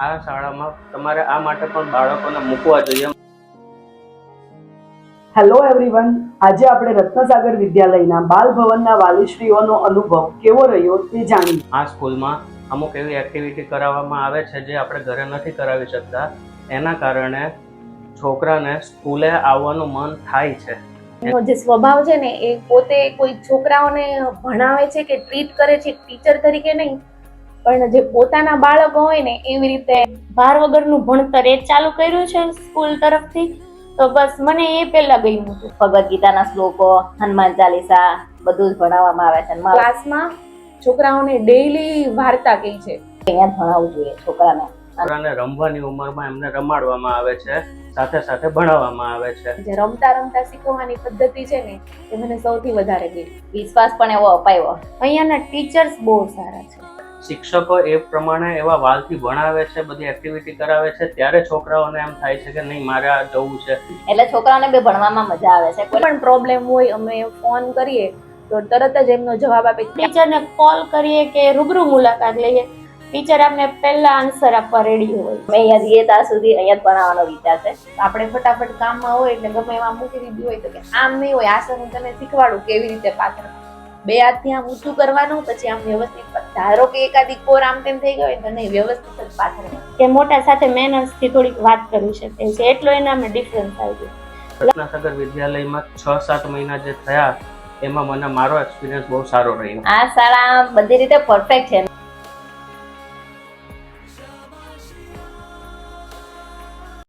આ શાળામાં તમારે આ માટે પણ બાળકોને મૂકવા જોઈએ. હેલો એવરીવન, આજે આપણે રત્નસાગર વિદ્યાલયના બાલ ભવનના વાલીશ્રીઓનો અનુભવ કેવો રહ્યો તે જાણીએ. આ સ્કૂલમાં અમુક એવી એક્ટિવિટી કરાવવામાં આવે છે જે આપણે ઘરે નથી કરાવી શકતા. એના કારણે છોકરાને સ્કૂલે આવવાનું મન થાય છે. એનો જે સ્વભાવ છે ને એ પોતે કોઈ છોકરાઓને ભણાવે છે કે ટ્રીટ કરે છે ટીચર તરીકે નહીં, પણ જે પોતાના બાળકો હોય ને એવી રીતે ભાર વગરનું ભણતર એ ચાલુ કર્યું છે સ્કૂલ તરફથી. તો બસ મને એ પહેલા ગમ્યું હતું. ભગવદ્ ગીતાના શ્લોકો, હનુમાન ચાલીસા બધું જ ભણાવવામાં આવે છે. ક્લાસમાં છોકરાઓને ડેઈલી વાર્તા કહી છે. અહીંયા જ ભણાવવું જોઈએ છોકરાને. છોકરાને રમવાની ઉંમરમાં એમને રમાડવામાં આવે છે, સાથે સાથે ભણાવવામાં આવે છે. જે રમતા રમતા શીખવવાની પદ્ધતિ છે ને એ મને સૌથી વધારે ગઈ. વિશ્વાસ પણ એવો અપાયો. અહીંયાના ટીચર્સ બહુ સારા છે. શિક્ષકો એ પ્રમાણે એવા વાલથી ભણાવે છે, બધી એક્ટિવિટી કરાવે છે, ત્યારે છોકરાઓને એમ થાય છે કે નહીં મારે આ જવું છે. એટલે છોકરાઓને બી ભણવામાં મજા આવે છે. કોઈ પણ પ્રોબ્લેમ હોય અમે ફોન કરીએ તો તરત જ એમનો જવાબ આપે. ટીચરને કોલ કરીએ કે રૂબરૂ મુલાકાત લઈએ, ટીચર આપણે પહેલા આન્સર આપવા રેડી હોય. અમે અહીંયા જઈએ ત્યાં સુધી અહીંયા જ ભણાવવાનો વિચાર છે. આપણે ફટાફટ કામમાં હોય એટલે ગમે એમાં મૂકી દીધી હોય તો કે આમ નહીં હોય, આ સર હું તને શીખવાડું કેવી રીતે પાથર. બે હાથથી આમ ઊંચું કરવાનું, પછી આમ વ્યવસ્થિત. ધારો કે એકાદી કોર આમ તેમ થઈ ગયો તો નહીં, વ્યવસ્થિત જ પાથરવાનું. કે મોટા સાથે મેનર્સ થી થોડીક વાત કરી શકે છે, એટલો એનામાં ડિફરન્સ આવી ગયો. રત્નસાગર વિદ્યાલયમાં 6-7 મહિના જે થયા એમાં મને મારો એક્સપિરિયન્સ બહુ સારો રહ્યો. આ શાળા બધી રીતે પરફેક્ટ છે.